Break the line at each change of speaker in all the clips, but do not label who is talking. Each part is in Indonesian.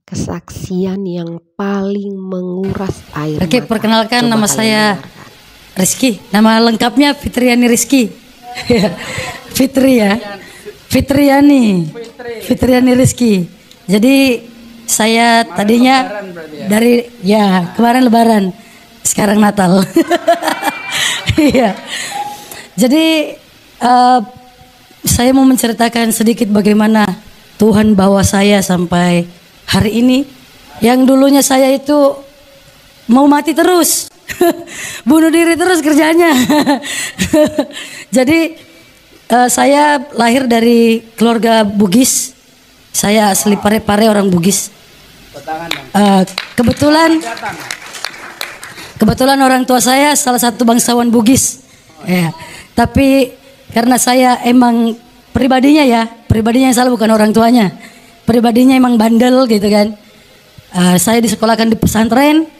kesaksian yang paling menguras air
Oke,
mata.
perkenalkan,
Coba
nama
kalian
saya
dengarkan.
Rizky. Nama lengkapnya Fitriani Rizky. Fitri ya. Fitriani Rizky. Jadi saya tadinya dari kemarin Lebaran, sekarang Natal. Iya. Jadi saya mau menceritakan sedikit bagaimana Tuhan bawa saya sampai hari ini. Yang dulunya saya itu mau mati terus, bunuh diri terus kerjanya. Jadi saya lahir dari keluarga Bugis. Saya asli Parepare, orang Bugis. Kebetulan orang tua saya salah satu bangsawan Bugis. Ya. Tapi karena saya emang pribadinya yang salah bukan orang tuanya. Pribadinya emang bandel gitu kan. Saya disekolahkan di pesantren.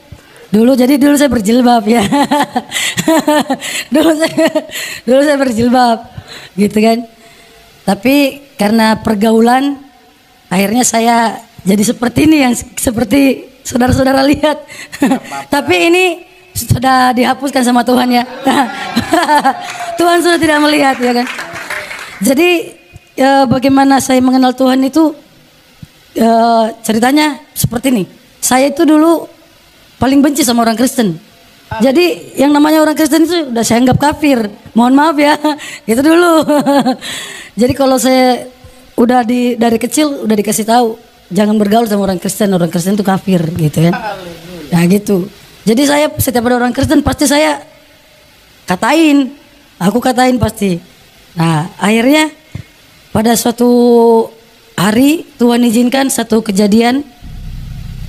Dulu saya berjilbab ya. dulu saya berjilbab gitu kan. Tapi karena pergaulan akhirnya saya jadi seperti ini yang seperti saudara-saudara lihat. Tapi ini sudah dihapuskan sama Tuhan ya. Tuhan sudah tidak melihat ya kan. Jadi bagaimana saya mengenal Tuhan itu ceritanya seperti ini. Saya itu dulu paling benci sama orang Kristen. Jadi yang namanya orang Kristen itu udah saya anggap kafir. Mohon maaf ya, gitu dulu. Jadi kalau saya udah dari kecil udah dikasih tahu jangan bergaul sama orang Kristen itu kafir gitu kan. Nah gitu. Jadi saya setiap ada orang Kristen pasti saya aku katain pasti. Nah akhirnya pada suatu hari Tuhan izinkan satu kejadian.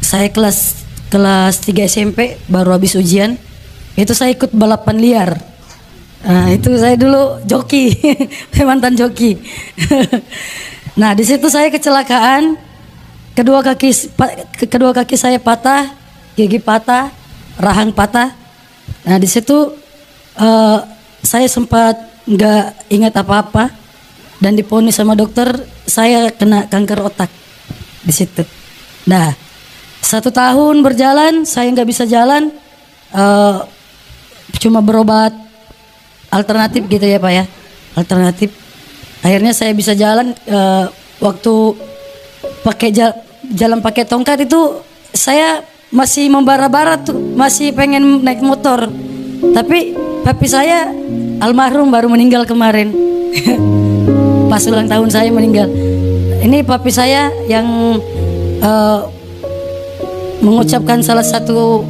Saya kelas 3 SMP baru habis ujian. Itu saya ikut balapan liar. Nah itu saya dulu joki, mantan joki. Nah di situ saya kecelakaan, kedua kaki saya patah, gigi patah, rahang patah. Nah di situ saya sempat nggak ingat apa-apa dan diponis sama dokter saya kena kanker otak di situ. Nah 1 tahun berjalan saya nggak bisa jalan, cuma berobat alternatif gitu ya Pak ya, alternatif. Akhirnya saya bisa jalan. Waktu jalan pakai tongkat itu saya masih membara-bara tuh, masih pengen naik motor. Tapi papi saya almarhum baru meninggal kemarin. Pas ulang tahun saya meninggal. Ini papi saya yang mengucapkan salah satu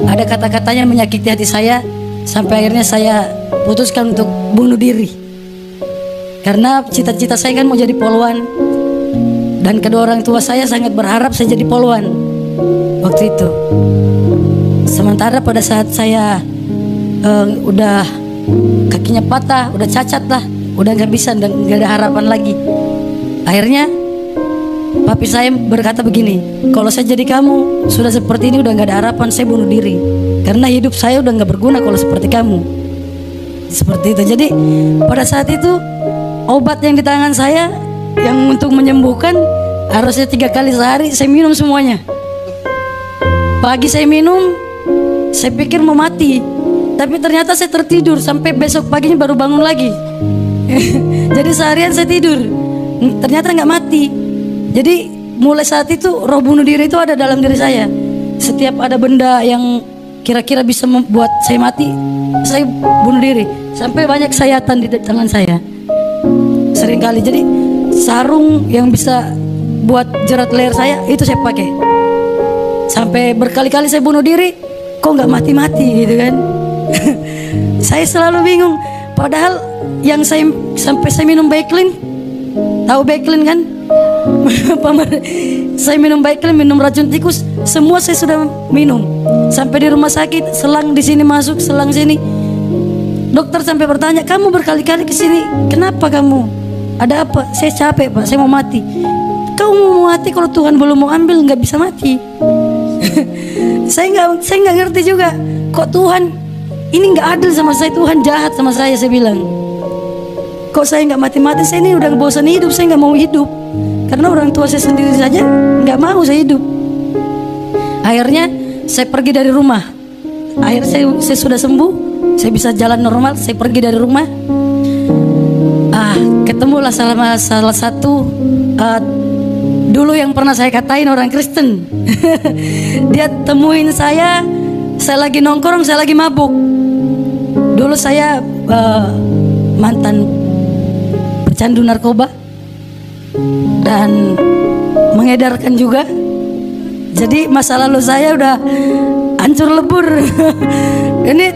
ada kata-katanya menyakiti hati saya sampai akhirnya saya putuskan untuk bunuh diri. Karena cita-cita saya kan mau jadi polwan dan kedua orang tua saya sangat berharap saya jadi polwan waktu itu. Sementara pada saat saya udah kakinya patah, udah cacat lah, udah nggak bisa dan nggak ada harapan lagi. Akhirnya papi saya berkata begini, kalau saya jadi kamu sudah seperti ini udah nggak ada harapan, saya bunuh diri karena hidup saya udah nggak berguna kalau seperti kamu. Seperti itu. Jadi pada saat itu obat yang di tangan saya yang untuk menyembuhkan harusnya 3 kali sehari saya minum semuanya. Pagi saya minum, saya pikir mau mati, tapi ternyata saya tertidur sampai besok paginya baru bangun lagi. Jadi seharian saya tidur, ternyata nggak mati. Jadi mulai saat itu roh bunuh diri itu ada dalam diri saya. Setiap ada benda yang kira-kira bisa membuat saya mati, saya bunuh diri. Sampai banyak sayatan di tangan saya, sering kali. Jadi sarung yang bisa buat jerat leher saya itu saya pakai. Sampai berkali-kali saya bunuh diri, kok nggak mati-mati gitu kan. Saya selalu bingung. Padahal yang sampai saya minum Baiklin, tahu Baiklin kan? Saya minum Baiklin, minum racun tikus, semua saya sudah minum. Sampai di rumah sakit, selang di sini masuk, selang sini. Dokter sampai bertanya, kamu berkali-kali ke sini, kenapa kamu? Ada apa? Saya capek Pak, saya mau mati. Kamu mau mati kalau Tuhan belum mau ambil, nggak bisa mati. Saya nggak ngerti juga. Kok Tuhan ini nggak adil sama saya, Tuhan jahat sama saya bilang. Kok saya nggak mati-mati? Saya ini udah bosan hidup, saya nggak mau hidup. karena orang tua saya sendiri saja nggak mau saya hidup. Akhirnya saya pergi dari rumah. Akhirnya saya sudah sembuh, saya bisa jalan normal. Saya pergi dari rumah. Ketemulah salah satu dulu yang pernah saya katain orang Kristen. Dia temuin saya lagi nongkrong, saya lagi mabuk. Dulu saya mantan pecandu narkoba dan mengedarkan juga. Jadi masa lalu saya udah hancur lebur. Ini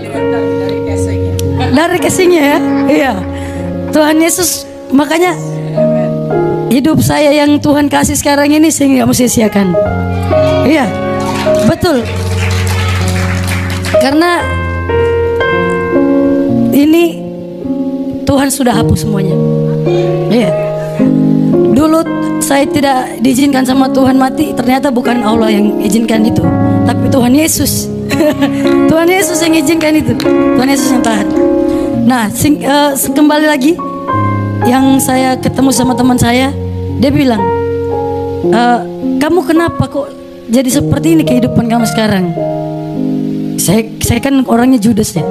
dari casingnya ya. Iya. Tuhan Yesus, makanya hidup saya yang Tuhan kasih sekarang ini saya nggak mau sia-siakan. Iya, betul. Karena ini Tuhan sudah hapus semuanya. Iya. Dulu saya tidak diizinkan sama Tuhan mati, ternyata bukan Allah yang izinkan itu, tapi Tuhan Yesus. Tuhan Yesus yang izinkan itu. Tuhan Yesus yang tahan. Nah, kembali lagi, yang saya ketemu sama teman saya, dia bilang, kamu kenapa kok jadi seperti ini kehidupan kamu sekarang? Saya kan orangnya judes ya,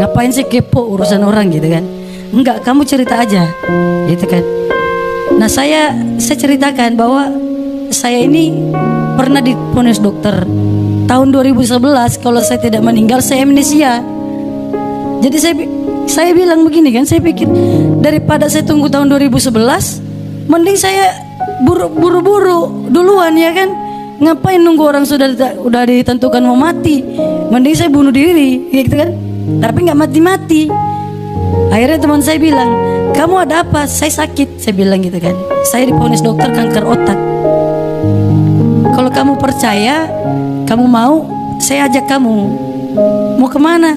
ngapain sih kepo urusan orang gitu kan? Enggak, kamu cerita aja, gitu kan? Nah, saya ceritakan bahwa saya ini pernah divonis dokter tahun 2011 kalau saya tidak meninggal saya amnesia. Jadi saya bilang begini kan, saya pikir daripada saya tunggu tahun 2011, mending saya buru-buru duluan ya kan. Ngapain nunggu orang udah ditentukan mau mati, mending saya bunuh diri gitu kan. Tapi nggak mati-mati. Akhirnya teman saya bilang, kamu ada apa? Saya sakit, saya bilang gitu kan. Saya divonis dokter kanker otak. Kalau kamu percaya, kamu mau, saya ajak kamu. Mau kemana?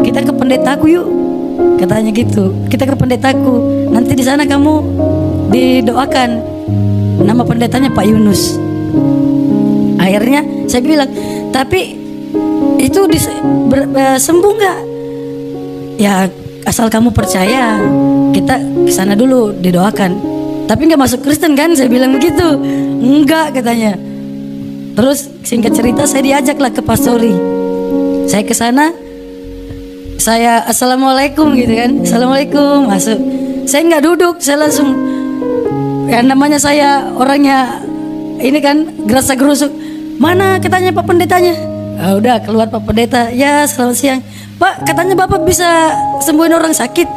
Kita ke pendetaku yuk, katanya gitu. Kita ke pendetaku, nanti di sana kamu didoakan. Nama pendetanya Pak Yunus. Akhirnya saya bilang, tapi itu sembuh nggak? Ya asal kamu percaya, kita ke sana dulu didoakan. Tapi nggak masuk Kristen kan? Saya bilang begitu. Enggak, katanya. Terus singkat cerita saya diajaklah ke pastori. Saya ke sana. Saya assalamualaikum gitu kan, assalamualaikum, masuk. Saya nggak duduk, saya langsung, ya namanya saya orangnya ini kan gerasa gerusuk. Mana katanya Pak Pendetanya? Udah keluar Pak Pendeta. Ya selamat siang Pak, katanya Bapak bisa sembuhin orang sakit.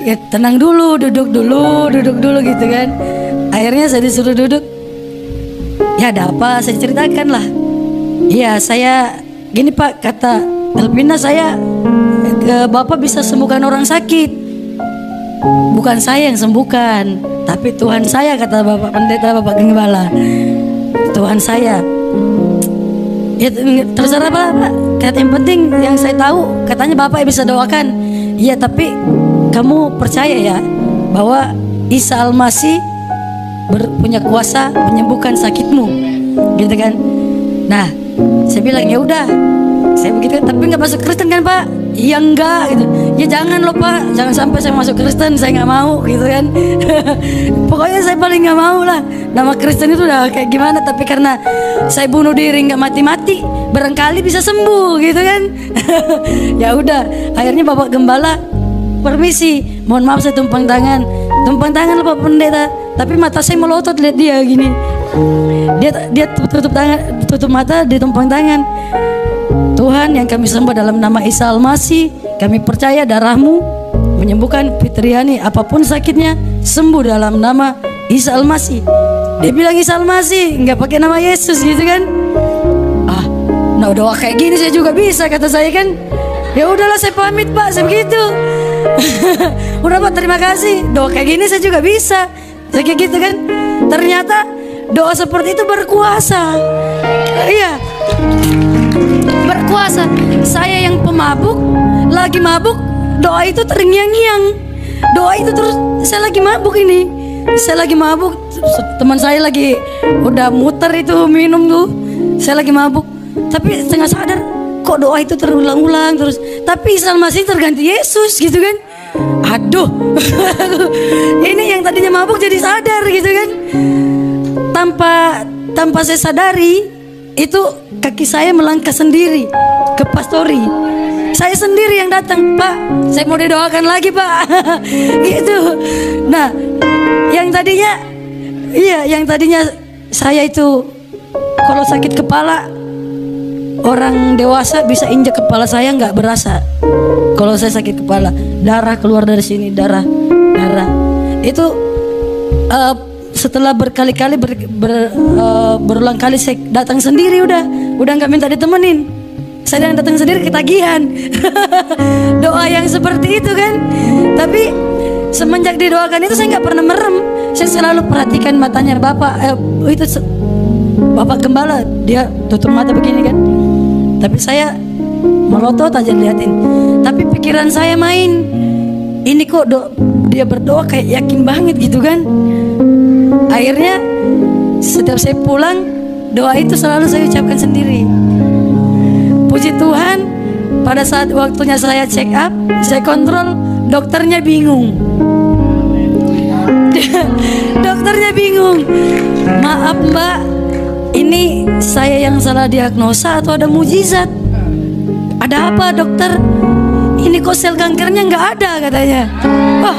Ya tenang dulu, duduk dulu gitu kan. Akhirnya saya disuruh duduk. Ya ada apa? Saya ceritakan lah. Iya saya gini Pak, kata Elvina, saya Bapak bisa sembuhkan orang sakit. Bukan saya yang sembuhkan, tapi Tuhan saya, kata Bapak Pendeta, Bapak Gembala. Tuhan saya. Ya terserah Pak. Kata yang penting yang saya tahu, katanya Bapak yang bisa doakan. Iya, tapi kamu percaya ya bahwa Isa Al-Masih punya kuasa menyembuhkan sakitmu, gitu kan? Nah, saya bilang ya udah. Saya begitu, tapi nggak masuk Kristen kan Pak? Iya enggak gitu. Ya jangan loh Pak, jangan sampai saya masuk Kristen, saya nggak mau gitu kan. Pokoknya saya paling nggak mau lah. Nama Kristen itu udah kayak gimana, tapi karena saya bunuh diri nggak mati-mati, barangkali bisa sembuh gitu kan. Ya udah, akhirnya Bapak Gembala, permisi, mohon maaf saya tumpang tangan lah Pak Pendeta. Tapi mata saya melotot lihat dia gini. Dia tutup mata, dia tumpang tangan. Tuhan yang kami sembah dalam nama Isa Al-Masih, kami percaya darahmu menyembuhkan Fitriani apapun sakitnya, sembuh dalam nama Isa Al-Masih. Dia bilang Isa Al-Masih, nggak pakai nama Yesus gitu kan. Nah doa kayak gini saya juga bisa, kata saya kan. Ya udahlah saya pamit Pak, saya begitu. Udah Pak, terima kasih. Doa kayak gini saya juga bisa, saya kayak gitu kan. Ternyata doa seperti itu berkuasa. Iya, berkuasa. Saya yang pemabuk, lagi mabuk, doa itu terngiang-ngiang. Doa itu terus, saya lagi mabuk ini. Saya lagi mabuk, teman saya lagi udah muter itu minum tuh. Saya lagi mabuk, tapi setengah sadar, kok doa itu terulang-ulang terus. Tapi Isa Al-Masih terganti Yesus gitu kan. Aduh. Ini yang tadinya mabuk jadi sadar gitu kan. tanpa saya sadari itu kaki saya melangkah sendiri ke pastori. Saya sendiri yang datang, Pak, saya mau didoakan lagi, Pak. Gitu. Nah, yang tadinya saya itu kalau sakit kepala, orang dewasa bisa injak kepala saya nggak berasa. Kalau saya sakit kepala, darah keluar dari sini, darah. Itu setelah berkali-kali berulang kali saya datang sendiri, udah nggak minta ditemenin. Saya datang sendiri ketagihan. Doa yang seperti itu kan. Tapi semenjak didoakan itu saya nggak pernah merem. Saya selalu perhatikan matanya Bapak. Itu Bapak Gembala, dia tutup mata begini kan. Tapi saya melotot aja liatin. Tapi pikiran saya main. Ini kok dia berdoa kayak yakin banget gitu kan. Akhirnya setiap saya pulang, doa itu selalu saya ucapkan sendiri. Puji Tuhan, pada saat waktunya saya check up, saya kontrol, dokternya bingung. Dokternya bingung. Maaf Mbak, ini saya yang salah diagnosa atau ada mujizat? Ada apa dokter? Ini kok sel kankernya nggak ada katanya. Wah,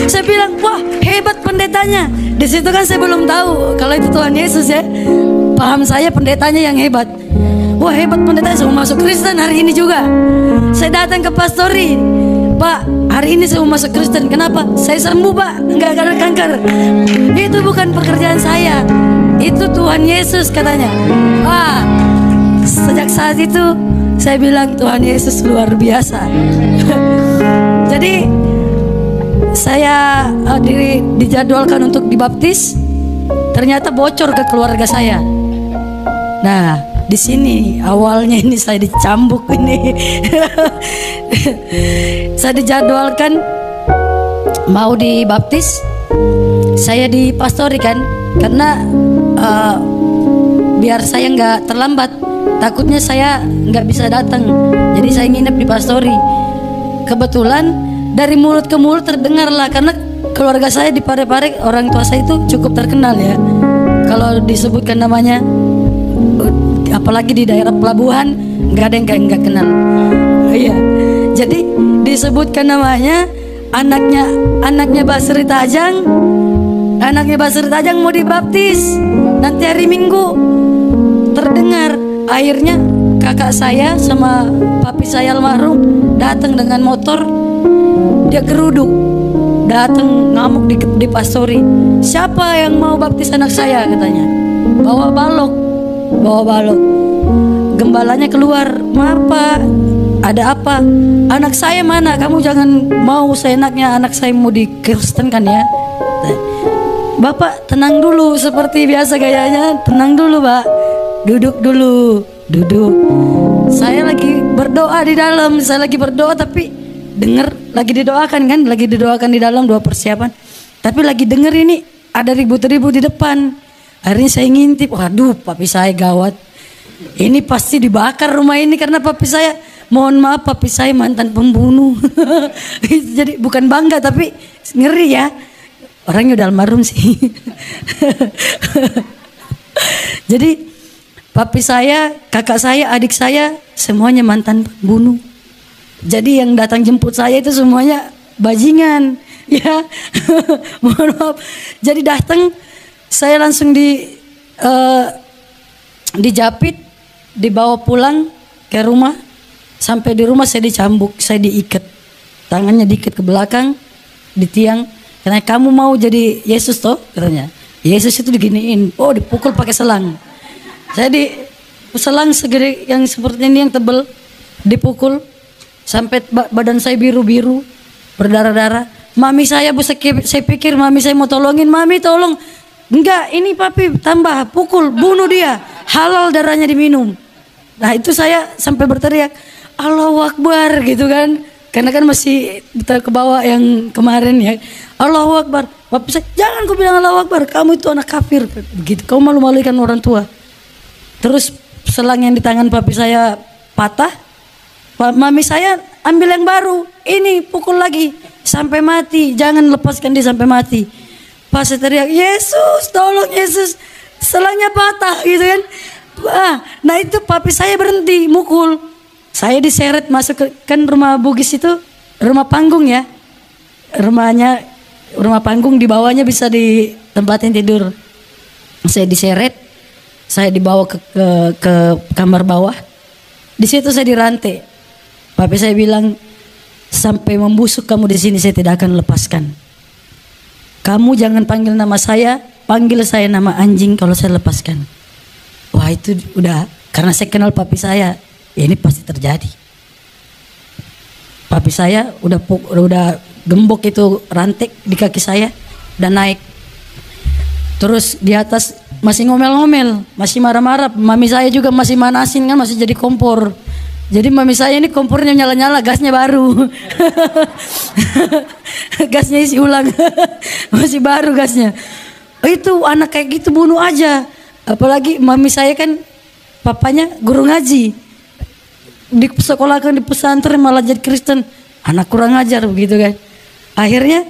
saya bilang wah hebat pendetanya. Di situ kan saya belum tahu kalau itu Tuhan Yesus ya. Paham saya pendetanya yang hebat. Wah hebat pendetanya, saya mau masuk Kristen hari ini juga. Saya datang ke pastori, Pak, hari ini saya mau masuk Kristen. Kenapa? Saya sembuh Pak, nggak ada kanker. Itu bukan pekerjaan saya, itu Tuhan Yesus katanya. Wah, sejak saat itu saya bilang Tuhan Yesus luar biasa. Jadi saya dijadwalkan untuk dibaptis, ternyata bocor ke keluarga saya. Nah, di sini awalnya ini saya dicambuk ini. Saya dijadwalkan mau dibaptis, saya dipastori kan, karena biar saya nggak terlambat. Takutnya saya nggak bisa datang, jadi saya nginep di pastori. Kebetulan dari mulut ke mulut terdengar lah, karena keluarga saya di Parepare, orang tua saya itu cukup terkenal ya. Kalau disebutkan namanya, apalagi di daerah pelabuhan, nggak ada yang nggak kenal. Iya, jadi disebutkan namanya, anaknya Basri Tajang mau dibaptis nanti hari Minggu. Terdengar. Akhirnya kakak saya sama papi saya almarhum datang dengan motor, dia geruduk, datang ngamuk di pastori. Siapa yang mau baptis anak saya katanya? Bawa balok. Gembalanya keluar, maaf Pak, ada apa? Anak saya mana? Kamu jangan mau seenaknya anak saya mau dikristenkan ya. Bapak tenang dulu, seperti biasa gayanya. Tenang dulu Pak, duduk dulu. Saya lagi berdoa di dalam, tapi denger lagi didoakan di dalam, doa persiapan. Tapi lagi denger ini ada ribut-ribut di depan. Akhirnya saya ngintip, waduh papi saya gawat. Ini pasti dibakar rumah ini karena papi saya, mohon maaf papi saya mantan pembunuh. Jadi bukan bangga tapi ngeri ya. Orangnya udah almarhum sih. Jadi papi saya, kakak saya, adik saya semuanya mantan pembunuh. Jadi yang datang jemput saya itu semuanya bajingan, ya. Mohon maaf. Jadi datang, saya langsung dijapit, dibawa pulang ke rumah. Sampai di rumah saya dicambuk, saya diikat, tangannya diikat ke belakang di tiang. Karena kamu mau jadi Yesus toh, katanya. Yesus itu diginiin, oh dipukul pakai selang. Saya di selang segede yang seperti ini yang tebel, dipukul sampai badan saya biru-biru, berdarah-darah. Mami saya saya pikir mami saya mau tolongin, mami tolong. Enggak, ini papi tambah pukul, bunuh dia, halal darahnya diminum. Nah itu saya sampai berteriak, Allahu Akbar gitu kan. Karena kan masih kita ke bawah yang kemarin ya. Allahu Akbar. Papi saya, jangan kau bilang Allahu Akbar, kamu itu anak kafir. Begitu, kau malu-malukan orang tua. Terus selang yang di tangan papi saya patah, mami saya ambil yang baru, ini pukul lagi sampai mati, jangan lepaskan dia sampai mati. Pas saya teriak, Yesus, tolong Yesus, selangnya patah gitu kan. Nah itu papi saya berhenti mukul. Saya diseret masuk ke kan rumah Bugis itu rumah panggung ya. Rumah panggung, di bawahnya bisa ditempatin tidur. Saya diseret, saya dibawa ke kamar bawah. Di situ saya dirantai. Papi saya bilang, sampai membusuk kamu di sini saya tidak akan lepaskan. Kamu jangan panggil nama saya, panggil saya nama anjing kalau saya lepaskan. Wah itu udah, karena saya kenal papi saya, ini pasti terjadi. Papi saya udah gembok itu rantai di kaki saya dan naik. Terus di atas masih ngomel-ngomel, masih marah-marah. Mami saya juga masih manasin kan, masih jadi kompor. Jadi mami saya ini kompornya nyala-nyala, gasnya baru. Gasnya isi ulang. Masih baru gasnya. Itu anak kayak gitu bunuh aja. Apalagi mami saya kan papanya guru ngaji. Di sekolah kan di pesantren malah jadi Kristen. Anak kurang ajar begitu kan. Akhirnya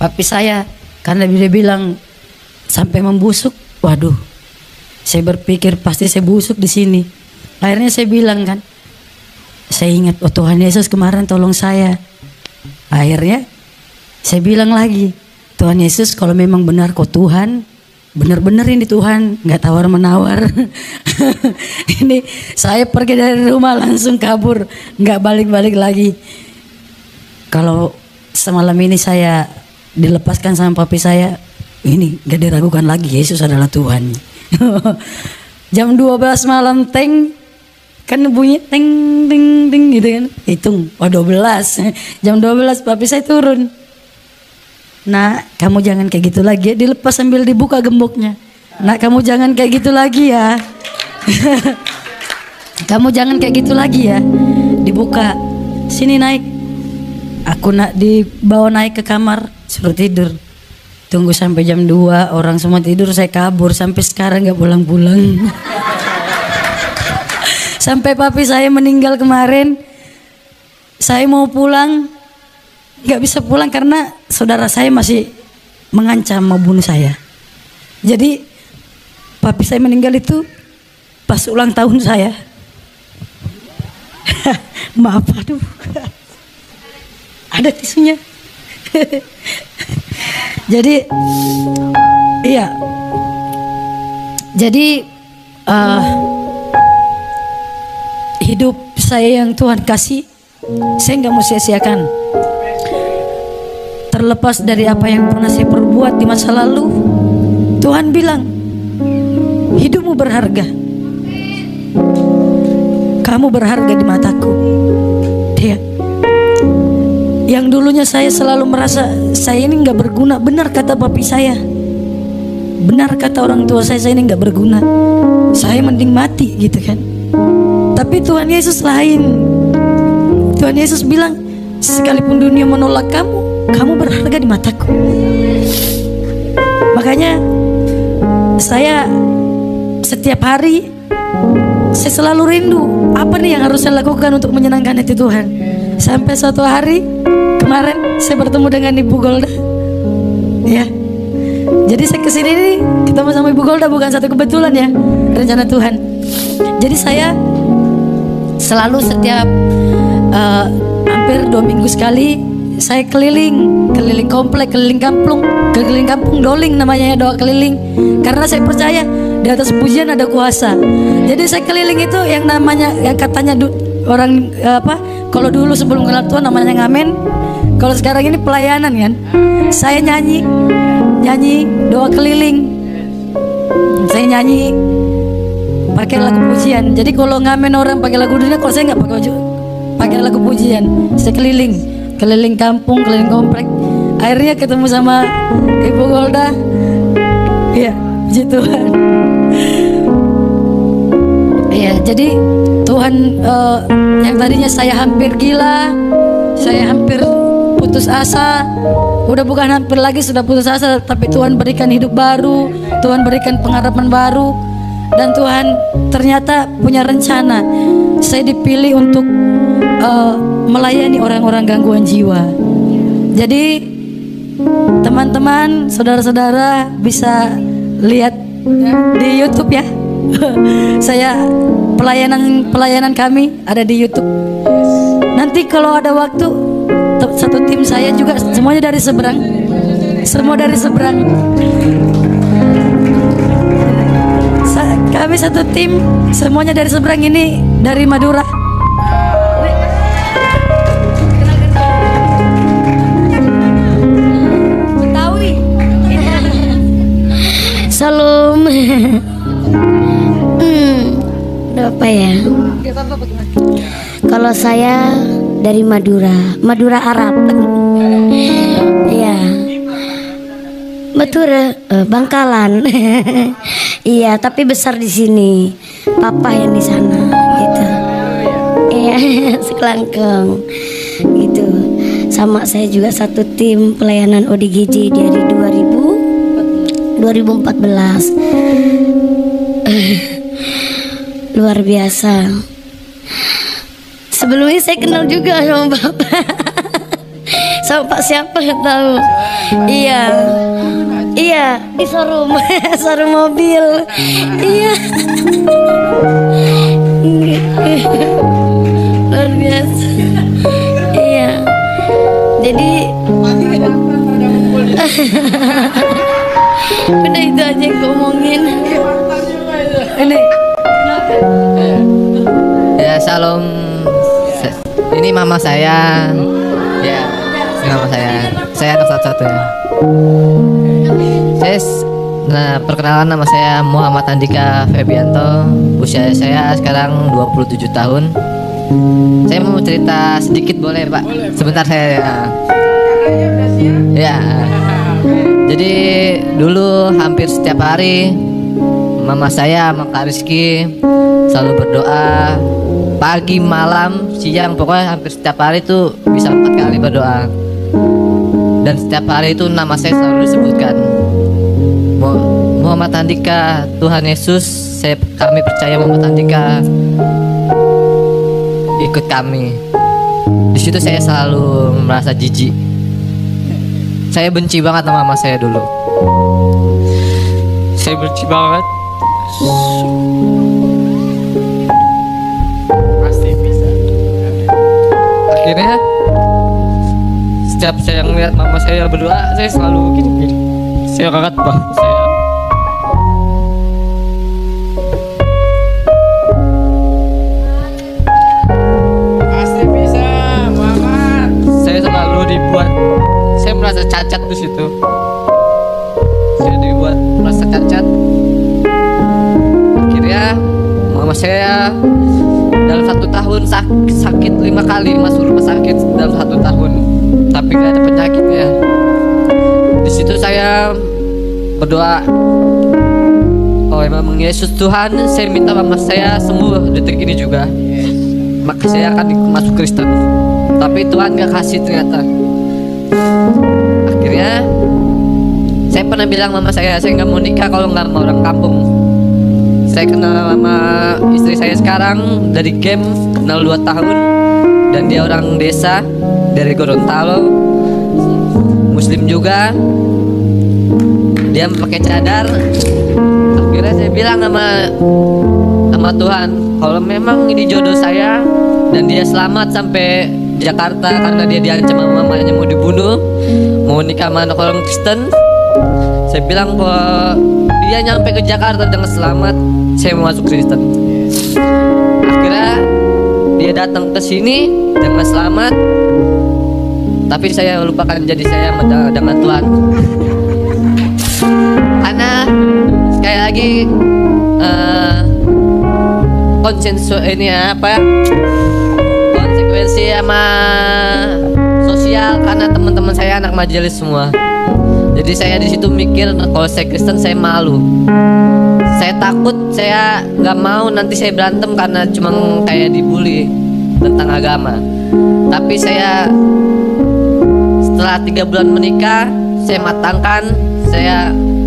papi saya karena dia bilang sampai membusuk, waduh, saya berpikir pasti saya busuk di sini. Akhirnya saya bilang kan, saya ingat, oh Tuhan Yesus kemarin tolong saya. Akhirnya saya bilang lagi, Tuhan Yesus kalau memang benar kau Tuhan, benar-benar ini Tuhan, nggak tawar menawar. Ini saya pergi dari rumah langsung kabur, nggak balik-balik lagi. Kalau semalam ini saya dilepaskan sama papi saya, ini gak diragukan lagi, Yesus adalah Tuhan. Jam 12 malam kan bunyi teng ting ting gitu kan, hitung, 12. Jam 12 papi saya turun. Nah kamu jangan kayak gitu lagi ya, dilepas sambil dibuka gemboknya. Nah kamu jangan kayak gitu lagi ya. Kamu jangan kayak gitu lagi ya. Dibuka, sini naik. Aku dibawa naik ke kamar, suruh tidur. Tunggu sampai jam 2, orang semua tidur, saya kabur. Sampai sekarang gak pulang-pulang. Sampai papi saya meninggal kemarin, saya mau pulang, gak bisa pulang karena saudara saya masih mengancam mau bunuh saya. Jadi papi saya meninggal itu pas ulang tahun saya. Maaf, aduh. Ada tisunya. Jadi iya. Jadi hidup saya yang Tuhan kasih, saya nggak mau sia-siakan. Terlepas dari apa yang pernah saya perbuat di masa lalu, Tuhan bilang, hidupmu berharga. Kamu berharga di mataku. Dia yang dulunya saya selalu merasa saya ini nggak berguna. Benar kata papi saya, benar kata orang tua saya ini nggak berguna. Saya mending mati gitu kan. Tapi Tuhan Yesus lain. Tuhan Yesus bilang, sekalipun dunia menolak kamu, kamu berharga di mataku. Makanya saya setiap hari saya selalu rindu, apa nih yang harus saya lakukan untuk menyenangkan hati Tuhan. Sampai suatu hari kemarin saya bertemu dengan Ibu Golda, ya. Jadi saya kesini nih ketemu sama Ibu Golda bukan satu kebetulan ya, rencana Tuhan. Jadi saya selalu setiap hampir 2 minggu sekali saya keliling komplek, keliling kampung doling namanya ya, doa keliling. Karena saya percaya di atas pujian ada kuasa. Jadi saya keliling itu yang namanya, yang katanya orang kalau dulu sebelum kenal Tuhan namanya ngamen. Kalau sekarang ini pelayanan kan. Saya nyanyi doa keliling. Saya nyanyi pakai lagu pujian. Jadi kalau ngamen orang pakai lagu dunia, kalau saya nggak pakai lagu pujian. Saya keliling kampung, keliling komplek. Akhirnya ketemu sama Ibu Golda. Ya, puji Tuhan. Ya, jadi Tuhan yang tadinya saya hampir gila, saya hampir putus asa, udah bukan hampir lagi, sudah putus asa, tapi Tuhan berikan hidup baru, Tuhan berikan pengharapan baru, dan Tuhan ternyata punya rencana. Saya dipilih untuk melayani orang-orang gangguan jiwa. Jadi teman-teman, saudara-saudara bisa lihat di YouTube ya. Saya pelayanan kami ada di YouTube. Nanti kalau ada waktu, satu tim saya juga semuanya dari seberang. Semua dari seberang. Kami satu tim semuanya dari seberang, ini dari Madura. Betawi.
Salam. Apa ya? Kalau saya dari Madura Arab. Iya. Madura, Bangkalan. Iya, tapi besar di sini. Papa yang di sana, gitu. Iya, Sekelangkeng, gitu. Sama saya juga satu tim pelayanan ODGJ dari 2014. Luar biasa. Sebelumnya saya kenal juga sama Bapak. Sama Pak siapa nggak tahu. Iya. Iya, di showroom. Showroom mobil. Iya. Luar biasa. Iya. Jadi udah itu aja yang gue omongin. Ini
ya, salam. Ini mama saya. Ya, ini mama saya. Saya anak satu-satunya. Perkenalan, nama saya Muhammad Andika Febianto. Usia saya sekarang 27 tahun. Saya mau cerita sedikit, boleh Pak? Sebentar saya. Ya. Jadi dulu hampir setiap hari mama saya sama Kak Rizky selalu berdoa pagi, malam, siang, pokoknya hampir setiap hari tuh bisa 4 kali berdoa. Dan setiap hari itu nama saya selalu disebutkan, Muhammad Andika, Tuhan Yesus, kami percaya Muhammad Andika, ikut kami. Di situ saya selalu merasa jijik. Saya benci banget sama mama saya dulu. Saya benci banget. Pasti bisa. Akhirnya setiap saya ngeliat mama saya berdoa, saya selalu gini-gini. Saya kaget banget. Pasti bisa, Muhammad. Saya selalu dibuat. Saya merasa cacat di situ. Saya dibuat merasa cacat. Akhirnya mama saya dalam 1 tahun sakit 5 kali, masuk rumah sakit dalam 1 tahun, tapi gak ada penyakitnya. Di situ saya berdoa, oh memang Yesus Tuhan, saya minta mama saya sembuh detik ini juga, maka saya akan masuk Kristen. Tapi Tuhan gak kasih ternyata. Akhirnya saya pernah bilang mama saya nggak mau nikah kalau nggak mau orang kampung. Saya kenal sama istri saya sekarang dari game, kenal 2 tahun, dan dia orang desa dari Gorontalo, Muslim juga. Dia pakai cadar. Akhirnya saya bilang sama Tuhan, kalau memang ini jodoh saya dan dia selamat sampai Jakarta karena dia diancam sama mamanya mau dibunuh, mau nikah sama anak orang Kristen. Saya bilang bahwa dia nyampe ke Jakarta dengan selamat, saya mau masuk Kristen. Akhirnya dia datang ke sini dengan selamat, tapi saya lupakan jadi saya dengan Tuhan. Karena sekali lagi konsekuensi sama sosial, karena teman-teman saya anak majelis semua. Jadi saya di situ mikir kalau saya Kristen saya malu. Saya takut, saya nggak mau nanti saya berantem karena cuma kayak dibully tentang agama. Tapi saya setelah 3 bulan menikah, saya matangkan,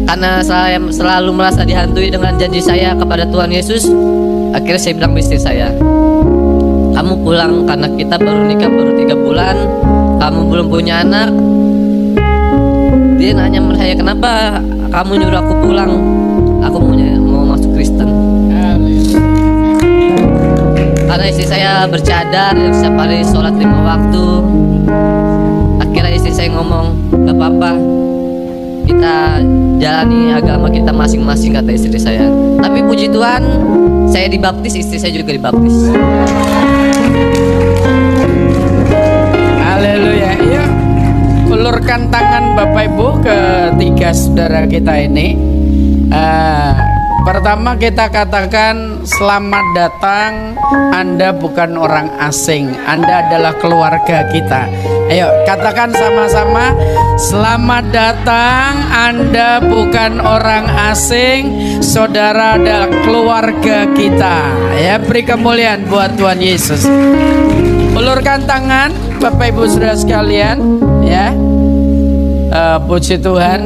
karena saya selalu merasa dihantui dengan janji saya kepada Tuhan Yesus. Akhirnya saya bilang ke istri saya, kamu pulang karena kita baru nikah baru 3 bulan, kamu belum punya anak. Dia nanya sama saya, kenapa kamu nyuruh aku pulang? Aku mau masuk Kristen. Karena istri saya bercadar, setiap hari sholat 5 waktu. Akhirnya istri saya ngomong, gak apa-apa, kita jalani agama kita masing-masing, kata istri saya. Tapi puji Tuhan, saya dibaptis, istri saya juga dibaptis.
Haleluya. Yuk, ulurkan tangan Bapak Ibu ke tiga saudara kita ini. Pertama kita katakan selamat datang, Anda bukan orang asing, Anda adalah keluarga kita. Ayo katakan sama-sama, selamat datang, Anda bukan orang asing, saudara adalah keluarga kita. Ya, beri kemuliaan buat Tuhan Yesus. Ulurkan tangan Bapak Ibu saudara sekalian, ya. Puji Tuhan.